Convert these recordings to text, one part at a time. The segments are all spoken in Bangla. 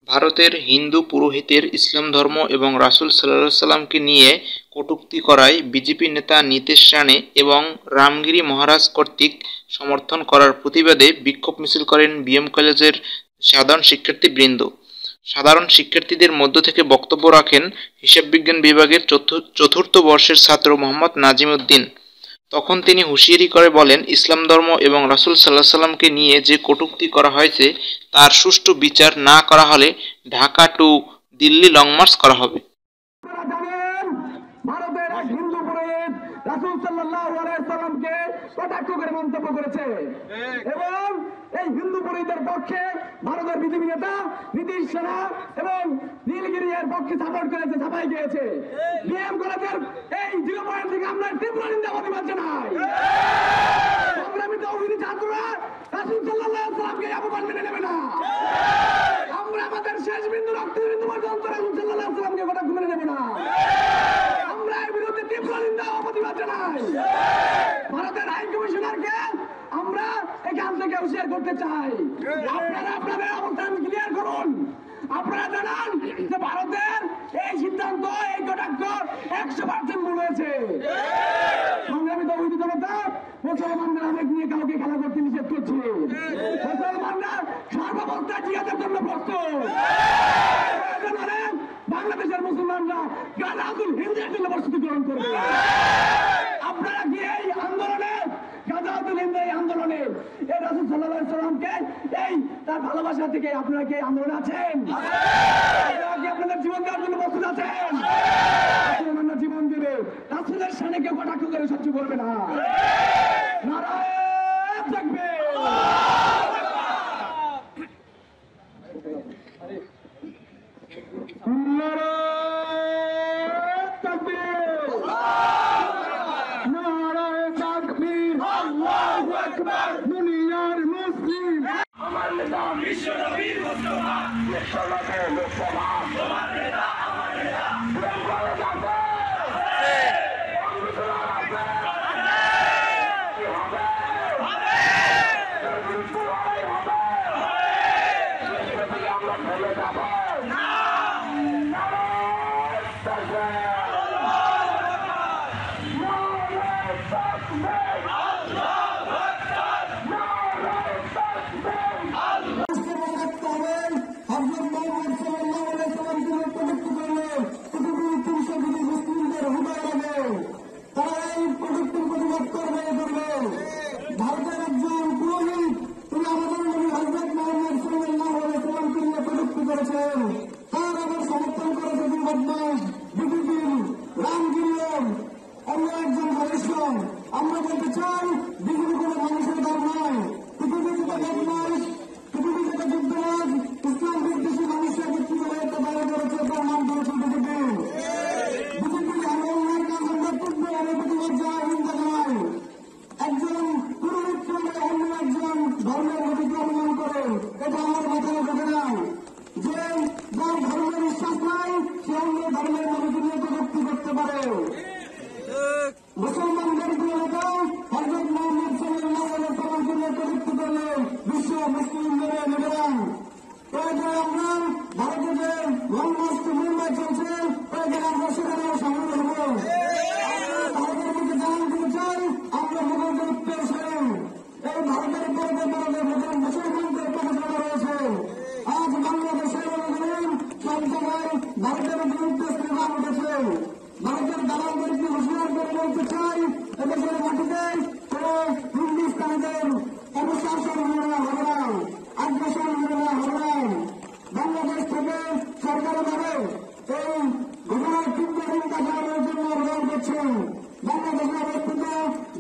ভারতের হিন্দু পুরোহিতের ইসলাম ধর্ম এবং রাসূল সাল্লাল্লাহু আলাইহি সাল্লামকে নিয়ে কটূক্তি করায় বিজেপি নেতা নীতেশ রানে এবং রামগিরি মহারাজ কর্তৃক সমর্থন করার প্রতিবাদে বিক্ষোভ মিছিল করেন বিএম কলেজের সাধারণ শিক্ষার্থীবৃন্দ। সাধারণ শিক্ষার্থীদের মধ্য থেকে বক্তব্য রাখেন হিসাববিজ্ঞান বিভাগের চতুর্থ বর্ষের ছাত্র মোহাম্মদ নাজিম উদ্দিন। তখন তিনি হুঁশিয়ারি করে বলেন, ইসলাম ধর্ম এবং রাসূল সাল্লাল্লাহু আলাইহি সাল্লামকে নিয়ে যে কটূক্তি করা হয়েছে তার সুষ্ঠু বিচার না করা হলে Dhaka to Delhi long march করা হবে। ভারতের এক হিন্দু পুরোহিত রাসূল সাল্লাল্লাহু আলাইহি সাল্লামকে কটাক্ষ করে মন্তব্য করেছে এবং এই হিন্দু পুরোহিতের পক্ষে ভারতের বিজেপি নেতা নীতিশ সেনা এবং নীলগিরি এর পক্ষে সাপোর্ট করেছে, ছাপাই গিয়েছে। বিএম কলেজের এই 0 পয়েন্ট থেকে আমরা তীব্র নিন্দা প্রতিবাদ জানাই। সংগ্রামী তৌহিদি ছাত্ররা রাসূল সাল্লাল্লাহু আলাইহি সাল্লামকে অপমান মেনে নেবে না। আমরা আমাদের শেষ বিন্দু রক্ত বিন্দু পর্যন্ত রাসূল সাল্লাল্লাহু আলাইহি সাল্লামকে কটাক্ষ মেনে নেবে না। আমরা এর বিরুদ্ধে তীব্র নিন্দা ও প্রতিবাদ জানাই। ভারতের হাই কমিশনারকে আমরা এখান থেকে হুঁশিয়ার করতে চাই, আপনারা আপনাদের অবস্থান ক্লিয়ার করুন। আপনারা জানান যে ভারতের এই সিদ্ধান্ত, এই কটাক্ষ 100% ভুল হয়েছে। সংগ্রামী তৌহিদি জনতা, মুসলমানদের আবেগ নিয়ে কাউকে খেলা করতে নিষেধ করছে। মুসলমানরা সর্বাবস্থায় জিহাদের জন্য প্রস্তুত। বাংলাদেশের মুসলমানরা গাজাতুল হিন্দের জন্য প্রস্তুতি গ্রহণ করবে। আপনারা কি এই আন্দোলনে, গাজাতুল হিন্দ এই আন্দোলনে এই রাসূল সাল্লাল্লাহু আলাইহি সাল্লামকে এই তার ভালোবাসা থেকে আপনারা কি আন্দোলনে আছেন? আপনারা কি আপনাদের জীবন দেওয়ার জন্য প্রস্তুত আছেন? মুসলমানরা জীবন দেবে, রাসূলের শানে কেউ কটাক্ষ করে সহ্য করবে না। নারায়ে তাকবীর। দুনিয়ার মুসলিম আমার নেতা বিশ্ব নবীর মুস্তফা, বিশ্ব নবীর মুস্তফা, তোমার নেতা আমার নেতা, ভারতের একজন পুরোহিত তিনি আমাদের নবী হযরত মুহাম্মদ সাল্লাল্লাহু আলাইহি ওয়াসাল্লামকে নিয়ে কটূক্তি করেছেন। তার আবার সমর্থন করেছে দুই বদমাশ বিজেপি রামগিরিয়ম অন্য একজন ভাইসন। আমরা বলতে চাই বিজেপি কোনো মানুষের দল নয়। পৃথিবী যেটা বদমাশ, পৃথিবী যেটা যুদ্ধবাজ, ইসলাম বিদ্বেষী মানুষের ব্যক্তি করে একটা বাইরে করেছে, তার নাম করেছে বিজেপি। বিজেপি আমরা অন্যের কাজ আমরা করবো, আমরা প্রতিবাদ যায় নিন্দা জানাই। একজন পুরোহিত করে অন্য একজন ধর্মের নবীকে অপমান করে, এটা আমার মাথায় ঢোকে নাই। যে যার ধর্মের বিশ্বাস নাই সে অন্য ধর্মের নবীকে নিয়ে কটূক্তি করতে পারে। মুসলমানদের প্রিয় নেতা হযরত মুহাম্মদ সাল্লাল্লাহু আলাইহি সাল্লামকে নিয়ে কটূক্তি করলে বিশ্ব মুসলিমদের নেবেন। প্রয়োজনে আমরা ভারতে যে লং মার্চ মুম্বাই চলছে, প্রয়োজনে আমরা সেখানেও সামিল হব। ভারতের মধ্যে জানান দিতে চাই আমরা মুঘলদের উত্তরসূরি। এই ভারতের পর্বে পর্বে মুসলমানদের প্রবেশনা রয়েছে। আজ বাংলাদেশের সব জায়গায় ভারতের বিরুদ্ধে স্লোগান উঠেছে। ভারতের দালালদেরকে হুঁশিয়ার করে বলতে চাই, এদেশের মাটিতে কোন হিন্দুস্তানিদের অনুশাসন হবে না, আগ্রাসন হবে না। বাংলাদেশ থেকে সরকারিভাবে এই ঘটনার তীব্র নিন্দা জানানোর জন্য আবেদন করছেন। বাংলাদেশে অবস্থিত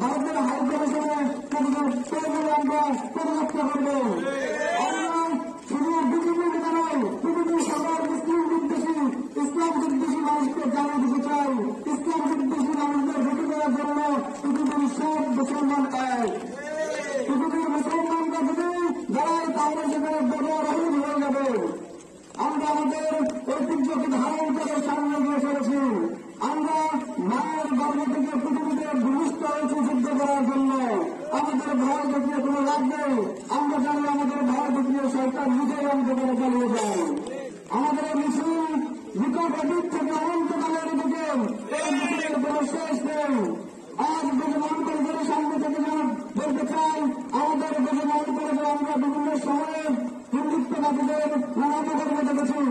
ভারতের হাই কমিশনে প্রয়োজনে আমরা পদযাত্রা করব। আমরা শুধু বিজেপি নেতা নয়, পৃথিবীর সকল মুসলিম বিদ্বেষী, ইসলাম বিদ্বেষী মানুষকে জানিয়ে দিতে চাই, ইসলাম বিদ্বেষী মানুষদের ভেটি করার জন্য পৃথিবীর সব মুসলমান এক। পৃথিবীর মুসলমানরা যদি দাঁড়ায় তাহলে সেখানে বড় হয়ে যাবে। আমরা আমাদের ঐতিহ্যকে ধারণ করে সামনে গিয়ে চলেছি। আমরা মায়ের গর্ভ থেকে পৃথিবীতে ভূমিষ্ঠ হয়েছি যুদ্ধ করার জন্য। আমাদের ভয় দেখিয়ে কোনো লাভ নেই। আমরা জানি আমাদের ভয় দেখিয়ে সরকার নিজেই অন্ধকারে চালিয়ে যায়। আমাদের মিছিল বিকট অতীত থেকে অনন্তকালের দিকে এই মিছিলের কোনো শেষ নেই। আজ বেজমান করে সামনে থেকে বলতে চাই, আমাদের বেজমান করে আমরা বিভিন্ন সময়ে হিন্দুত্ববাদীদের নানা কর্মে দেখেছি।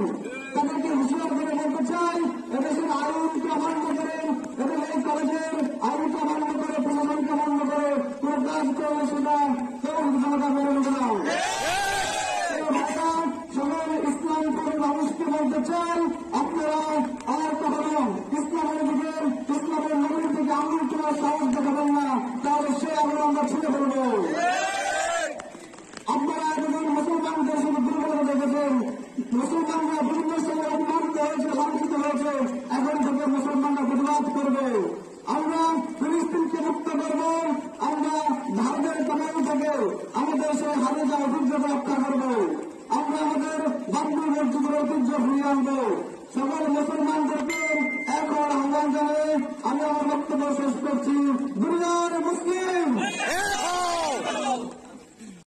তাদেরকে হুঁশিয়ার করে বলতে চাই, এদেশের আইনকে অমান্য করে, এবং এই কলেজের আইনকে অমান্য করে, প্রশাসনকে অমান্য করে কোন কাজ করলে সেটা কেউ জনতা মেনে নেবে না। সকল ইসলাম কর্মী মানুষকে বলতে চাই, আপনারা আর কখনো ইসলামের দিকে, ইসলামের নবীর দিকে আঙুল তোলার সাহস দেখাবেন না, তাহলে সে আঙুল আমরা ছুঁড়ে ফেলব। আপনারা এতদিন মুসলমানদের শুধু দুর্বলতা দেখেছেন, মুসলমানরা বিভিন্ন সময় অপমানিত হয়েছে, লাঞ্ছিত হয়েছে, এখন থেকে মুসলমানরা প্রতিবাদ করবে। আমরা ফিলিস্তিনকে মুক্ত করব, আমরা ভারতের কামাই থেকে আমাদের সেই হারিয়ে যাওয়া ঐতিহ্যকে রক্ষা করব, আমরা আমাদের বাংলা মসজিদের ঐতিহ্য ফিরিয়ে আনবো। সকল মুসলমানদেরকে এখন আহ্বান জানিয়ে আমি আমার বক্তব্য শেষ করছি। দুনিয়ার মুসলিম